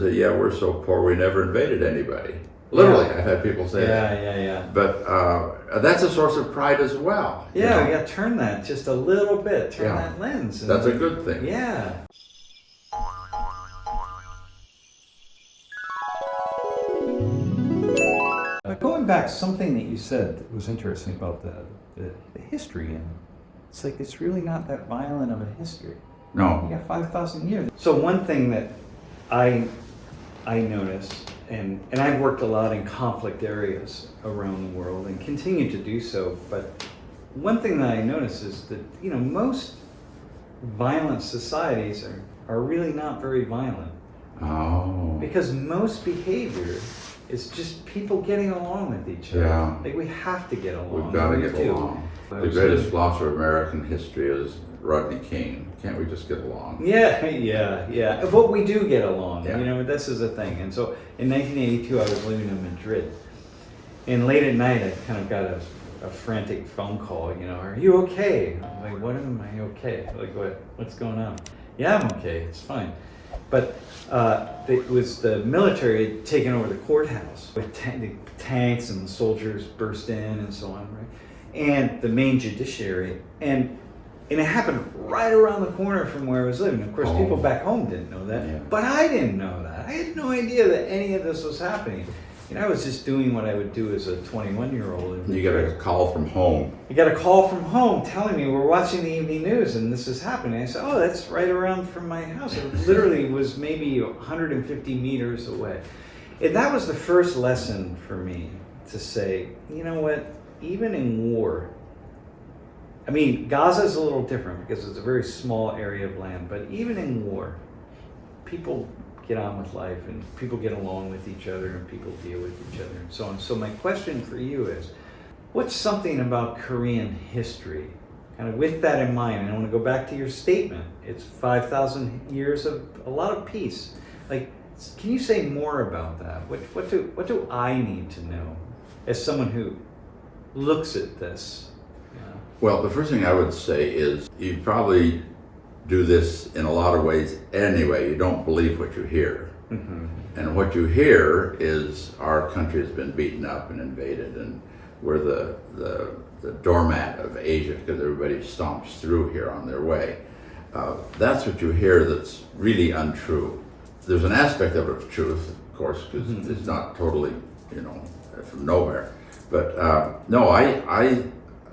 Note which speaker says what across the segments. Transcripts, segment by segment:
Speaker 1: Yeah, we're so poor we never invaded anybody. Literally, I've had people say that.
Speaker 2: Yeah.
Speaker 1: But that's a source of pride as well.
Speaker 2: Yeah, you got to turn that just a little bit, turn that lens.
Speaker 1: That's a good thing.
Speaker 2: Yeah. Going back, something that you said that was interesting about the history, and it's like it's really not that violent of a history.
Speaker 1: No.
Speaker 2: You got 5,000 years. So one thing that I noticed, and I've worked a lot in conflict areas around the world and continue to do so, but one thing that I noticed is that, most violent societies are really not very violent.
Speaker 1: Oh.
Speaker 2: Because most behavior is just people getting along with each other.
Speaker 1: Yeah.
Speaker 2: Like, we have to get along.
Speaker 1: We've got to get along. The greatest philosopher of American history is Rodney King. Can't we just get along?
Speaker 2: Yeah. But we do get along.
Speaker 1: Yeah.
Speaker 2: This is the thing. And so in 1982, I was living in Madrid. And late at night, I kind of got a frantic phone call, are you okay? I'm like, what am I okay? Like, what's going on? Yeah, I'm okay. It's fine. But it was the military had taken over the courthouse with tanks, and the soldiers burst in and so on, right? And the main judiciary, and it happened right around the corner from where I was living. Of course, people back home didn't know that, but I didn't know that. I had no idea that any of this was happening. I was just doing what I would do as a 21-year-old.
Speaker 1: You got a call from home.
Speaker 2: You got a call from home telling me we're watching the evening news and this is happening. I said, oh, that's right around from my house. It literally was maybe 150 meters away. And that was the first lesson for me to say, you know what, even in war, Gaza is a little different because it's a very small area of land, but even in war, people get on with life and people get along with each other and people deal with each other and so on. So my question for you is, what's something about Korean history, kind of with that in mind, and I want to go back to your statement, it's 5,000 years of a lot of peace. Like, can you say more about that? What do I need to know as someone who looks at this?
Speaker 1: Well, the first thing I would say is you probably do this in a lot of ways anyway. You don't believe what you hear.
Speaker 2: Mm-hmm.
Speaker 1: And what you hear is our country has been beaten up and invaded, and we're the doormat of Asia because everybody stomps through here on their way. That's what you hear that's really untrue. There's an aspect of it of truth, of course, because it's not totally, from nowhere. But no,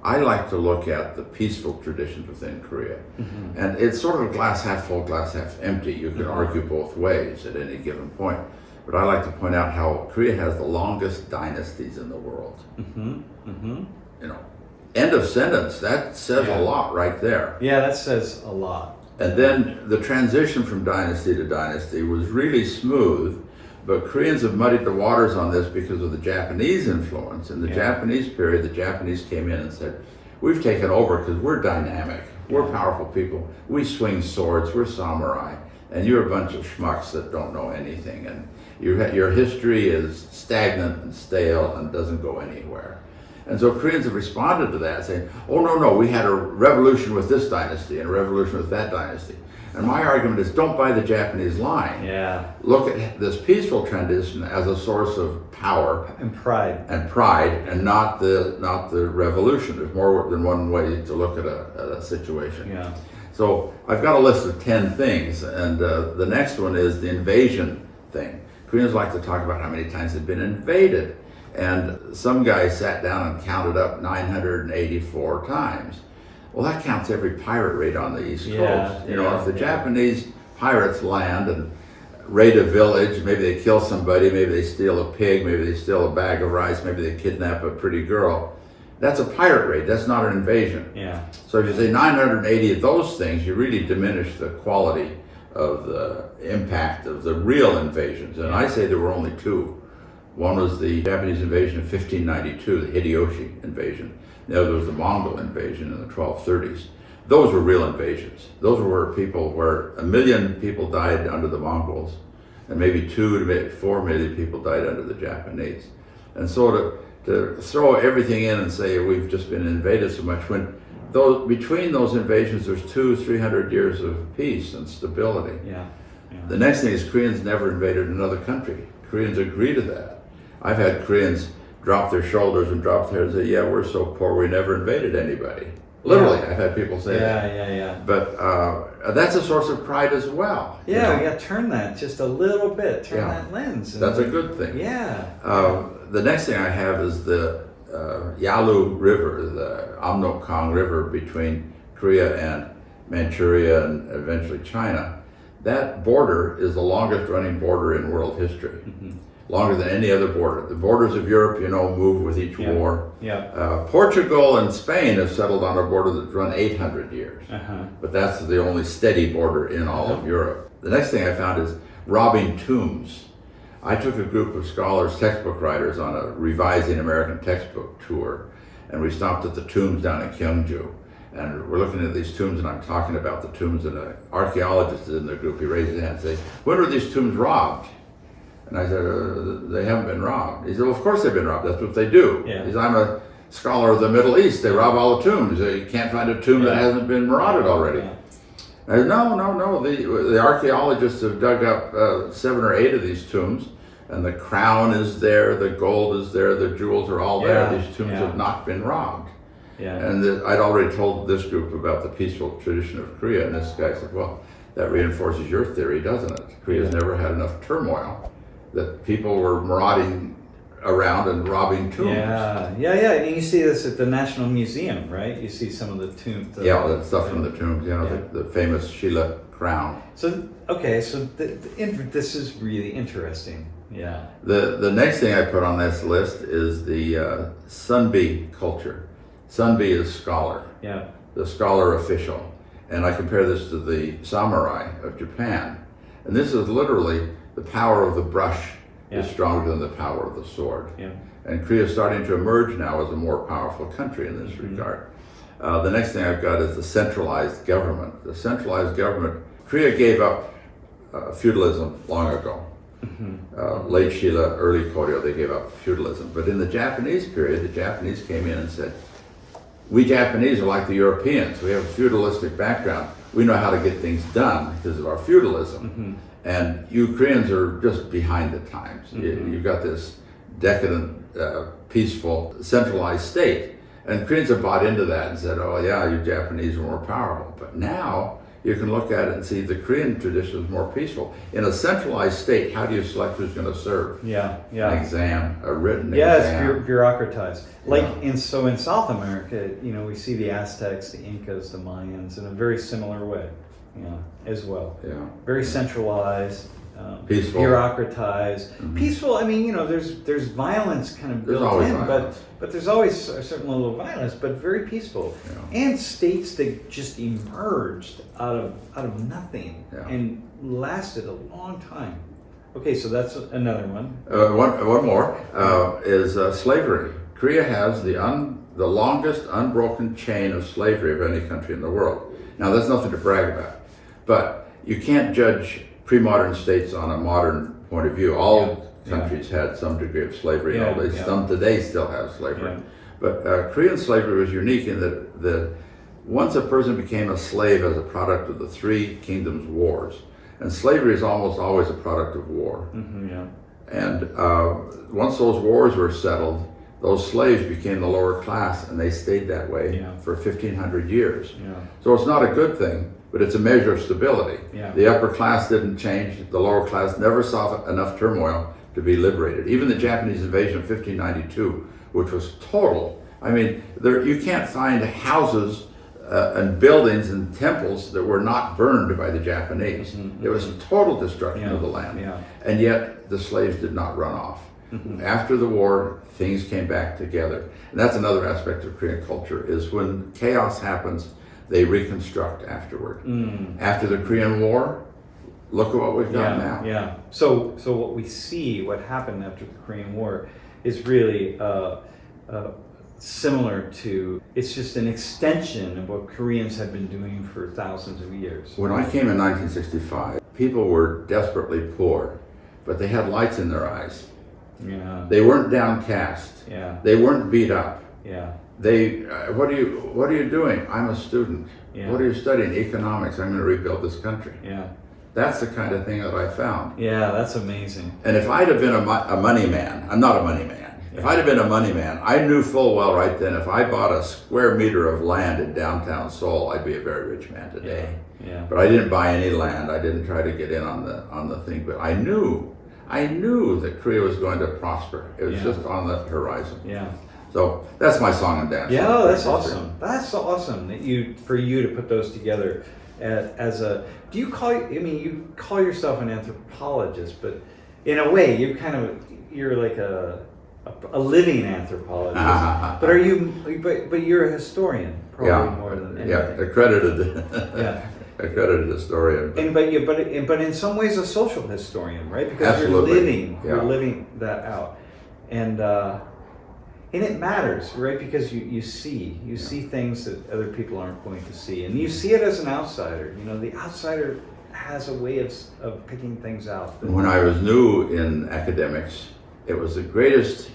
Speaker 1: I like to look at the peaceful traditions within Korea. Mm-hmm. And it's sort of glass half full, glass half empty. You can argue both ways at any given point. But I like to point out how Korea has the longest dynasties in the world.
Speaker 2: Mm-hmm. Mm-hmm.
Speaker 1: End of sentence. That says a lot right there.
Speaker 2: Yeah, that says a lot.
Speaker 1: And then the transition from dynasty to dynasty was really smooth. But Koreans have muddied the waters on this because of the Japanese influence. In the Japanese period, the Japanese came in and said, we've taken over because we're dynamic, we're powerful people, we swing swords, we're samurai, and you're a bunch of schmucks that don't know anything. And your history is stagnant and stale and doesn't go anywhere. And so Koreans have responded to that, saying, oh, no, we had a revolution with this dynasty and a revolution with that dynasty. And my argument is, don't buy the Japanese line.
Speaker 2: Yeah.
Speaker 1: Look at this peaceful transition as a source of power
Speaker 2: and pride,
Speaker 1: and not the revolution. There's more than one way to look at a situation.
Speaker 2: Yeah.
Speaker 1: So I've got a list of 10 things, and the next one is the invasion thing. Koreans like to talk about how many times they've been invaded, and some guy sat down and counted up 984 times. Well, that counts every pirate raid on the East Coast. If the Japanese pirates land and raid a village, maybe they kill somebody, maybe they steal a pig, maybe they steal a bag of rice, maybe they kidnap a pretty girl. That's a pirate raid, that's not an invasion.
Speaker 2: Yeah.
Speaker 1: So if you say 980 of those things, you really diminish the quality of the impact of the real invasions. And I say there were only two. One was the Japanese invasion of 1592, the Hideyoshi invasion. The other was the Mongol invasion in the 1230s. Those were real invasions. Those were where 1 million people died under the Mongols, and maybe 2 to maybe 4 million people died under the Japanese. And so to throw everything in and say we've just been invaded so much, when between those invasions there's 200-300 years of peace and stability.
Speaker 2: Yeah.
Speaker 1: The next thing is Koreans never invaded another country. Koreans agree to that. I've had Koreans drop their shoulders and drop their heads and say, yeah, we're so poor, we never invaded anybody. Literally, I've had people say that.
Speaker 2: Yeah.
Speaker 1: But that's a source of pride as well.
Speaker 2: Yeah, we got to turn that just a little bit, turn that lens.
Speaker 1: That's a good thing.
Speaker 2: Yeah.
Speaker 1: The next thing I have is the Yalu River, the Amnokong River between Korea and Manchuria and eventually China. That border is the longest running border in world history. Longer than any other border. The borders of Europe, move with each war. Portugal and Spain have settled on a border that's run 800 years. But that's the only steady border in all of Europe. The next thing I found is robbing tombs. I took a group of scholars, textbook writers, on a revising American textbook tour, and we stopped at the tombs down in Gyeongju. And we're looking at these tombs, and I'm talking about the tombs, and an archaeologist is in the group. He raised his hand and said, when were these tombs robbed? And I said, they haven't been robbed. He said, well, of course they've been robbed. That's what they do. He said, I'm a scholar of the Middle East. They rob all the tombs. You can't find a tomb that hasn't been marauded already. I said, no. The archaeologists have dug up 7 or 8 of these tombs, and the crown is there, the gold is there, the jewels are all there. These tombs have not been robbed. And I'd already told this group about the peaceful tradition of Korea, and this guy said, well, that reinforces your theory, doesn't it? Korea's never had enough turmoil that people were marauding around and robbing tombs.
Speaker 2: And you see this at the National Museum, right? You see some of the tombs.
Speaker 1: The stuff from the tombs, the famous Sheila crown.
Speaker 2: So this is really interesting.
Speaker 1: The next thing I put on this list is the Sunbi culture. Sunbi is scholar. The scholar official. And I compare this to the samurai of Japan. And this is literally the power of the brush is stronger than the power of the sword. And Korea is starting to emerge now as a more powerful country in this regard. The next thing I've got is the centralized government. The centralized government, Korea gave up feudalism long ago. Late Sheila, early Koryo, they gave up feudalism. But in the Japanese period, the Japanese came in and said, we Japanese are like the Europeans. We have a feudalistic background. We know how to get things done because of our feudalism. And you Koreans are just behind the times. You've got this decadent, peaceful, centralized state. And Koreans have bought into that and said, oh yeah, you Japanese are more powerful. But now you can look at it and see the Korean tradition is more peaceful. In a centralized state, how do you select who's going to serve? An exam, a written exam.
Speaker 2: It's bureaucratized. In South America, we see the Aztecs, the Incas, the Mayans in a very similar way, as well. Very centralized,
Speaker 1: peaceful,
Speaker 2: bureaucratized, peaceful. I mean, there's violence kind of built in, but there's always a certain level of violence, but very peaceful. And states that just emerged out of nothing and lasted a long time. Okay, so that's another one.
Speaker 1: One more is slavery. Korea has the longest unbroken chain of slavery of any country in the world. Now, that's nothing to brag about, but you can't judge pre-modern states on a modern point of view. All countries had some degree of slavery. Some today still have slavery. But Korean slavery was unique in that once a person became a slave as a product of the Three Kingdoms Wars, and slavery is almost always a product of war. And once those wars were settled, those slaves became the lower class, and they stayed that way for 1,500 years. So it's not a good thing, but it's a measure of stability. The upper class didn't change. The lower class never saw enough turmoil to be liberated. Even the Japanese invasion of 1592, which was total. I mean, you can't find houses and buildings and temples that were not burned by the Japanese. It was total destruction of the land. And yet the slaves did not run off. After the war, things came back together. And that's another aspect of Korean culture, is when chaos happens, they reconstruct afterward. After the Korean War, look at what we've got now.
Speaker 2: So what we see, what happened after the Korean War, is really similar to, it's just an extension of what Koreans had been doing for thousands of years.
Speaker 1: When I came in 1965, people were desperately poor, but they had lights in their eyes. They weren't downcast. They weren't beat up. They, what are you doing? I'm a student. What are you studying? Economics. I'm going to rebuild this country. That's the kind of thing that I found.
Speaker 2: Yeah, that's amazing.
Speaker 1: And if I'd have been a money man, I'm not a money man. If I'd have been a money man, I knew full well right then if I bought a square meter of land in downtown Seoul, I'd be a very rich man today.
Speaker 2: Yeah.
Speaker 1: But I didn't buy any land. I didn't try to get in on the thing. But I knew that Korea was going to prosper. It was just on the horizon.
Speaker 2: Yeah.
Speaker 1: So that's my song and dance.
Speaker 2: Yeah, that's awesome. That's awesome that for you to put those together as a. Do you call? I mean, you call yourself an anthropologist, but in a way, you're like a living anthropologist. But are you? But you're a historian, probably more than anything.
Speaker 1: Yeah, accredited. Accredited historian.
Speaker 2: But in some ways, a social historian, right? Because
Speaker 1: Absolutely.
Speaker 2: you're living that out, and it matters, right? Because you see things that other people aren't going to see, and you see it as an outsider. You know, the outsider has a way of picking things out.
Speaker 1: When I was new in academics, it was the greatest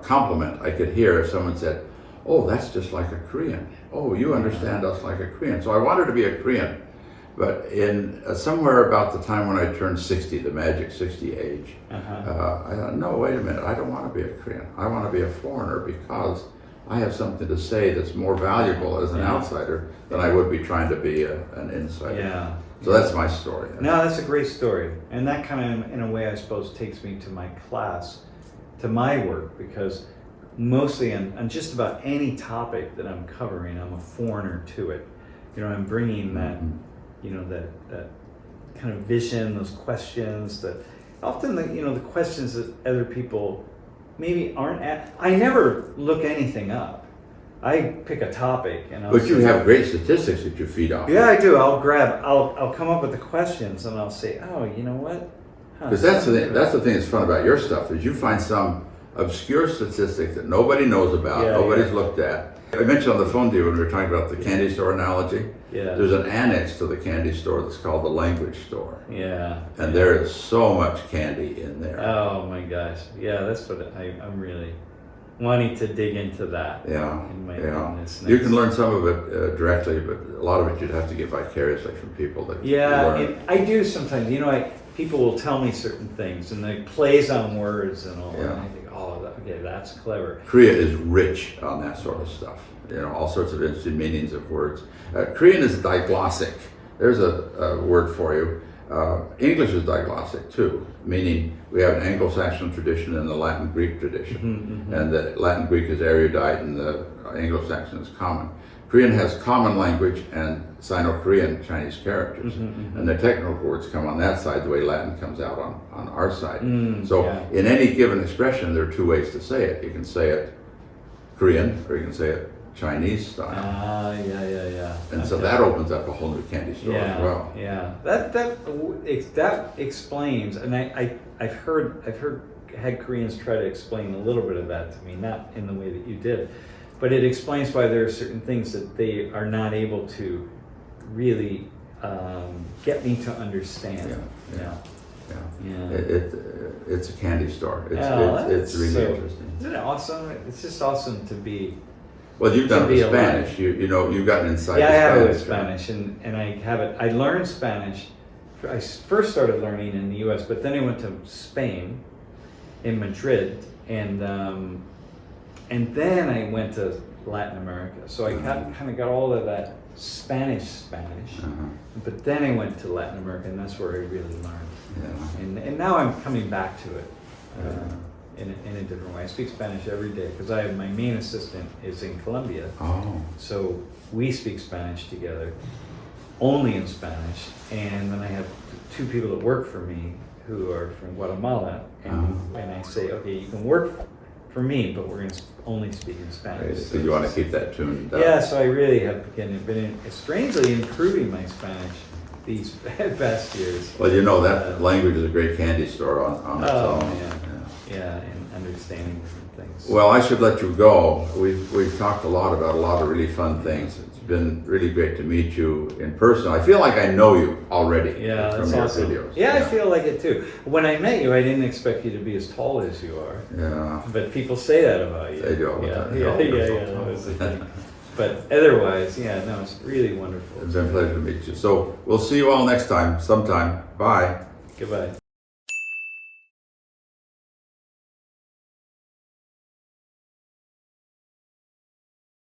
Speaker 1: compliment I could hear if someone said, "Oh, that's just like a Korean. Oh, you understand us like a Korean." So I wanted to be a Korean, but in somewhere about the time when I turned 60, the magic 60 age, I thought, no, wait a minute, I don't want to be a Korean. I want to be a foreigner because I have something to say that's more valuable as an outsider than I would be trying to be an insider.
Speaker 2: Yeah.
Speaker 1: So that's my story.
Speaker 2: No, that's a great story. And that kind of, in a way, I suppose, takes me to my class, to my work, because mostly on just about any topic that I'm covering, I'm a foreigner to it. You know, I'm bringing that, you know, that kind of vision, those questions, that often the questions that other people maybe aren't at. I never look anything up. I pick a topic and
Speaker 1: But you have great statistics that you feed off.
Speaker 2: Yeah, I do. I'll come up with the questions and I'll say, oh, you know what?
Speaker 1: Because that's the thing that's fun about your stuff is you find some obscure statistic that nobody knows about, nobody's looked at. I mentioned on the phone to you when we were talking about the candy store analogy.
Speaker 2: Yeah.
Speaker 1: There's an annex to the candy store that's called the language store.
Speaker 2: Yeah.
Speaker 1: And there is so much candy in there.
Speaker 2: Oh my gosh. Yeah, that's what I'm really wanting to dig into that.
Speaker 1: Yeah.
Speaker 2: In this
Speaker 1: You can learn some of it directly, but a lot of it you'd have to get vicariously from people that learn.
Speaker 2: I do sometimes. You know, people will tell me certain things and they plays on words and all that. And I think, oh, okay, that's clever.
Speaker 1: Korea is rich on that sort of stuff. You know, all sorts of interesting meanings of words. Korean is diglossic. There's a word for you. English is diglossic too, meaning we have an Anglo-Saxon tradition and the Latin Greek tradition. And the Latin Greek is erudite and the Anglo-Saxon is common. Korean has common language and Sino-Korean Chinese characters. And the technical words come on that side the way Latin comes out on our side. In any given expression, there are two ways to say it. You can say it Korean or you can say it Chinese style. And so that opens up a whole new candy store as well.
Speaker 2: Yeah, that explains, and I've had Koreans try to explain a little bit of that to me, not in the way that you did, but it explains why there are certain things that they are not able to really get me to understand.
Speaker 1: It's a candy store. It's really interesting.
Speaker 2: Isn't it awesome? It's just awesome to be.
Speaker 1: Well, you've done it with Spanish. You know, you've gotten inside.
Speaker 2: Yeah, I have it with Spanish, and I have it. I learned Spanish. I first started learning in the U.S., but then I went to Spain, in Madrid, and then I went to Latin America. So I kind of got all of that Spanish, but then I went to Latin America, and that's where I really learned. And now I'm coming back to it. In a different way. I speak Spanish every day because my main assistant is in Colombia. So we speak Spanish together, only in Spanish. And then I have two people that work for me who are from Guatemala. And I say, okay, you can work for me, but we're going to only speak in Spanish.
Speaker 1: So you want to keep that tuned up.
Speaker 2: Yeah, so I really have been strangely improving my Spanish these past years.
Speaker 1: Well, you know, that language is a great candy store on its own.
Speaker 2: Yeah, and understanding different things.
Speaker 1: Well, I should let you go. We've talked a lot about a lot of really fun things. It's been really great to meet you in person. I feel like I know you already from your
Speaker 2: awesome.
Speaker 1: videos.
Speaker 2: Yeah, I feel like it too. When I met you, I didn't expect you to be as tall as you are.
Speaker 1: Yeah.
Speaker 2: But people say that about you.
Speaker 1: They do all the time.
Speaker 2: That was the thing. But otherwise, it's really wonderful.
Speaker 1: It's been a pleasure to meet you. So we'll see you all next time, sometime. Bye.
Speaker 2: Goodbye.